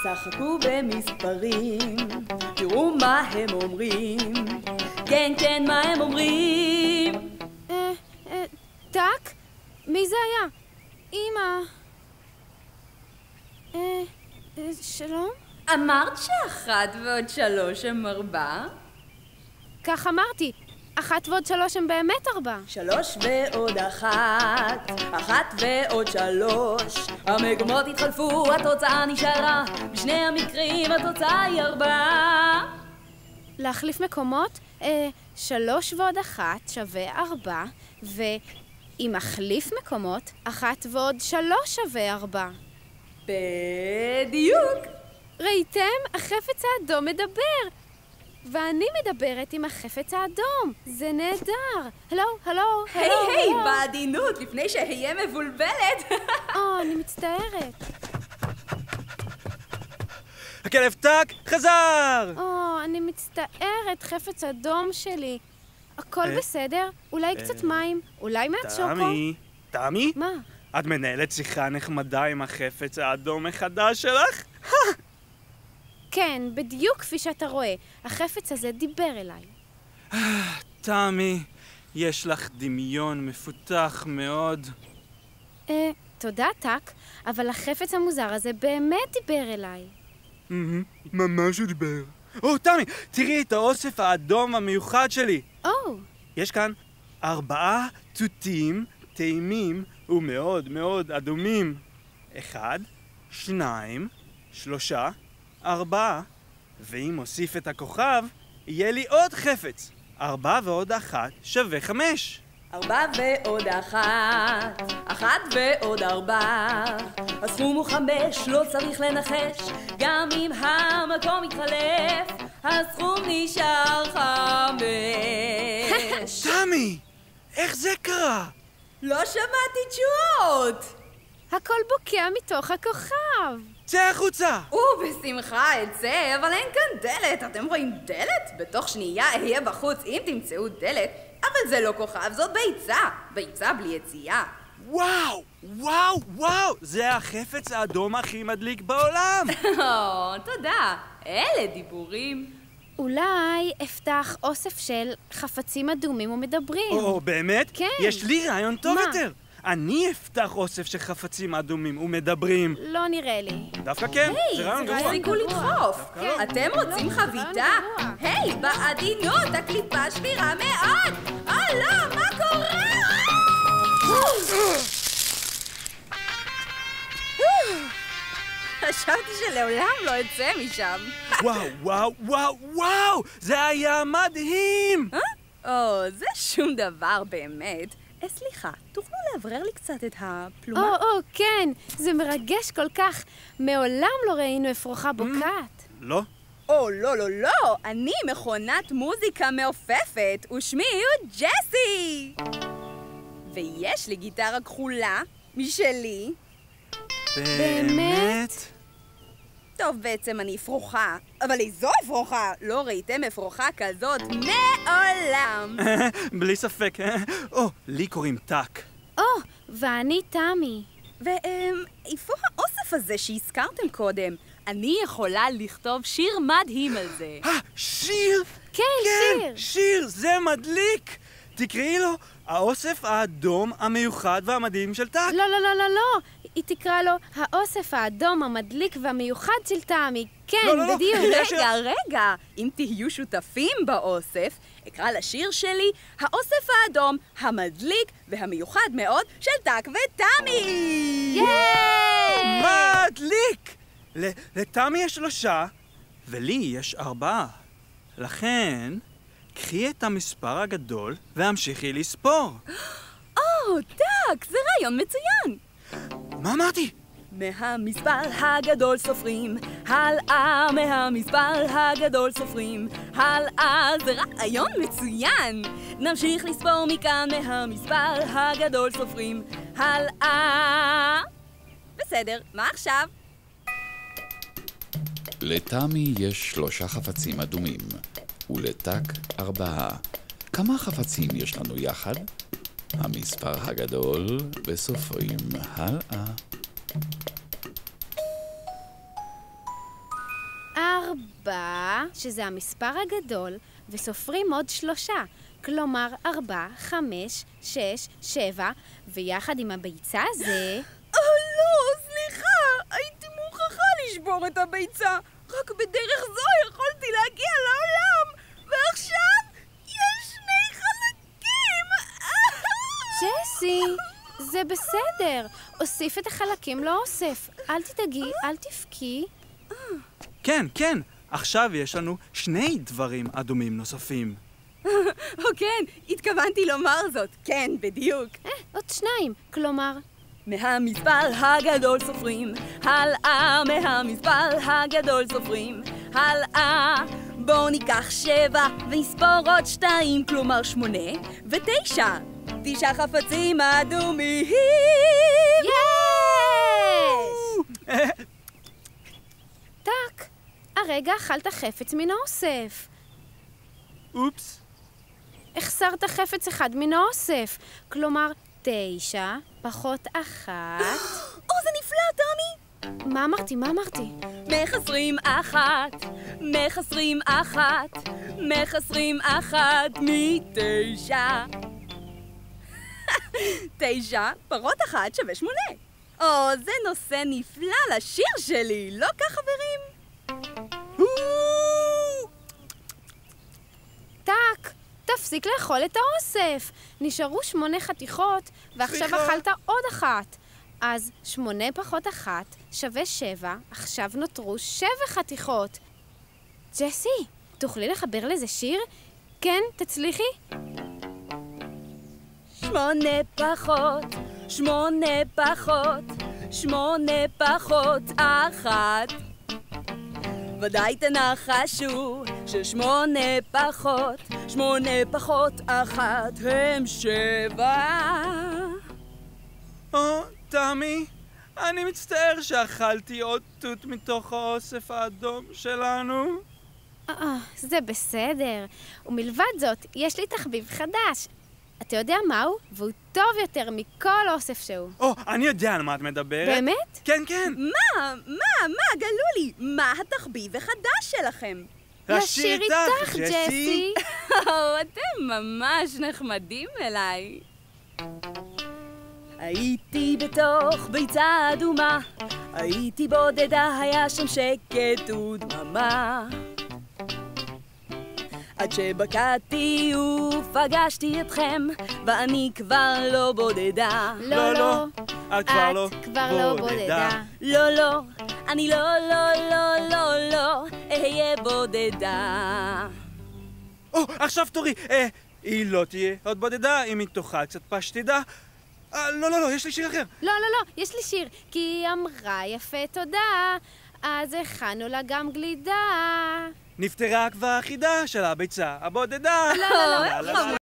שחקו במספרים, תראו מה הם אומרים. כן, כן, מה הם אומרים? טק? מי זה היה? אמא. שלום? אמרת שאחת ועוד 3 הם 4? כך אמרתי. 1 ועוד 3 הם באמת 4. 3 ועוד 1, 1 ועוד 3. המקומות התחלפו, התוצאה נשארה. בשני המקרים התוצאה היא 4. להחליף מקומות? 3 ועוד 1 שווה 4, ואם מחליף מקומות, 1 ועוד 3 שווה 4. בדיוק. ראיתם? החפץ האדום מדבר. ואני מדברת עם החפץ האדום. זה נהדר. הלו. היי, בעדינות, לפני שאהיה מבולבלת. אני מצטערת. הכלב טק חזר! אני מצטערת, חפץ אדום שלי. הכל בסדר? אולי קצת מים? אולי מעט שוקו? תמי? מה? את מנהלת שיחה נחמדה עם החפץ האדום החדש שלך? כן, בדיוק כפי שאתה רואה. החפץ הזה דיבר אליי. תמי, יש לך דמיון מפותח מאוד. תודה, טק, אבל החפץ המוזר הזה באמת דיבר אליי. ממש הוא דיבר. תמי, תראי את האוסף האדום המיוחד שלי. יש כאן 4 תותים טעימים ומאוד מאוד אדומים. 1, 2, 3, 4, ואם אוסיף את הכוכב, יהיה לי עוד חפץ. 4 ועוד 1 שווה 5. 4 ועוד 1, 1 ועוד 4. הסכום הוא 5, לא צריך לנחש. גם אם המקום מתחלף, הסכום נשאר 5. תמי, איך זה קרה? לא שמעתי תשואות. הכל בוקע מתוך הכוכב. צא החוצה! בשמחה אצא, אבל אין כאן דלת. אתם רואים דלת? בתוך שנייה אהיה בחוץ אם תמצאו דלת. אבל זה לא כוכב, זאת ביצה. ביצה בלי יציאה. וואו! זה החפץ האדום הכי מדליק בעולם! תודה. אלה דיבורים. אולי אפתח אוסף של חפצים אדומים ומדברים. באמת? כן. יש לי רעיון טוב מה? יותר. אני אפתח אוסף של חפצים אדומים ומדברים. לא נראה לי. דווקא כן, זה רעיון גרוע. תפסיקו לדחוף. לא. אתם רוצים חביתה? היי, בעדינות, הקליפה שבירה מאוד. לא, מה קורה? חשבתי שלעולם לא אצא משם. וואו! זה היה מדהים! זה שום דבר באמת. סליחה, תוכלו לאוורר לי קצת את הפלומה? כן, זה מרגש כל כך. מעולם לא ראינו אפרוחה בוקעת. לא? לא, אני מכונת מוזיקה מעופפת, ושמי הוא ג'סי! ויש לי גיטרה כחולה משלי. באמת? טוב, בעצם אני אפרוחה, אבל איזו אפרוחה? לא ראיתם אפרוחה כזאת מעולם. בלי ספק. לי קוראים טק. ואני תמי. ואיפה האוסף הזה שהזכרתם קודם? אני יכולה לכתוב שיר מדהים על זה. שיר? כן, שיר, זה מדליק! תקראי לו האוסף האדום המיוחד והמדהים של טק. לא. היא תקרא לו האוסף האדום המדליק והמיוחד של תמי. כן, לא, בדיוק. רגע, אם תהיו שותפים באוסף, אקרא לשיר שלי האוסף האדום המדליק והמיוחד מאוד של טק ותמי. מדליק! לתמי יש 3 ולי יש 4. לכן, קחי את המספר הגדול והמשיכי לספור. טק, זה רעיון מצוין. מה אמרתי? מהמספר הגדול סופרים, הלאה מהמספר הגדול סופרים, הלאה, זה רעיון מצוין. נמשיך לספור מכאן מהמספר הגדול סופרים, הלאה. בסדר, מה עכשיו? לתמי יש 3 חפצים אדומים, ולטק 4. כמה חפצים יש לנו יחד? המספר הגדול וסופרים הלאה. 4, שזה המספר הגדול, וסופרים עוד 3. כלומר 4, 5, 6, 7, ויחד עם הביצה זה... לא, סליחה, הייתי מוכרחה לשבור את הביצה. רק בדרך זו יכולתי להגיע לעולם, ועכשיו יש 2 חלקים. ג'סי, זה בסדר. אוסיף את החלקים לאוסף. אל תדאגי, אל תבכי. כן, כן, עכשיו יש לנו 2 דברים אדומים נוספים. כן, התכוונתי לומר זאת. כן, בדיוק. עוד 2, כלומר... מהמספר הגדול סופרים, הלאה מהמספר הגדול סופרים, הלאה. בואו ניקח 7 ונספור עוד 2, כלומר 8 ו9. 9 חפצים אדומים. יש! טק, הרגע אכלת חפץ מן האוסף. אופס. החסרת חפץ אחד מן האוסף. כלומר, 9 פחות 1... זה נפלא, תמי! מה אמרתי? מחסרים 1 מ9. 9 פחות 1 שווה 8. זה נושא נפלא לשיר שלי, לא כך, חברים? טק, תפסיק לאכול את האוסף. נשארו 8 חתיכות, ועכשיו אכלת עוד 1. אז 8 פחות 1 שווה 7, עכשיו נותרו 7 חתיכות. ג'סי, תוכלי לחבר לזה שיר? כן, תצליחי? 8 פחות 1. ודאי תנחשו ש8 פחות 1 הם 7. תמי, אני מצטער שאכלתי עוד תות מתוך האוסף האדום שלנו. זה בסדר. ומלבד זאת, יש לי תחביב חדש. אתה יודע מהו? והוא טוב יותר מכל אוסף שהוא. אני יודע על מה את מדברת. באמת? כן, כן. מה? גלו לי, מה התחביב החדש שלכם? לשיר איתך, ג'סי. אתם ממש נחמדים אליי. הייתי בתוך ביצה אדומה, הייתי בודדה, היה שם שקט ודממה. עד שבקעתי ופגשתי אתכם, ואני כבר לא בודדה. לא, את כבר לא בודדה. לא, אני לא אהיה בודדה. עכשיו תורי. היא לא תהיה עוד בודדה אם היא תאכל קצת פשטידה. לא, יש לי שיר אחר. לא, יש לי שיר, כי היא אמרה יפה תודה, אז הכנו לה גם גלידה. נפטרה כבר החידה של הביצה הבודדה. לא.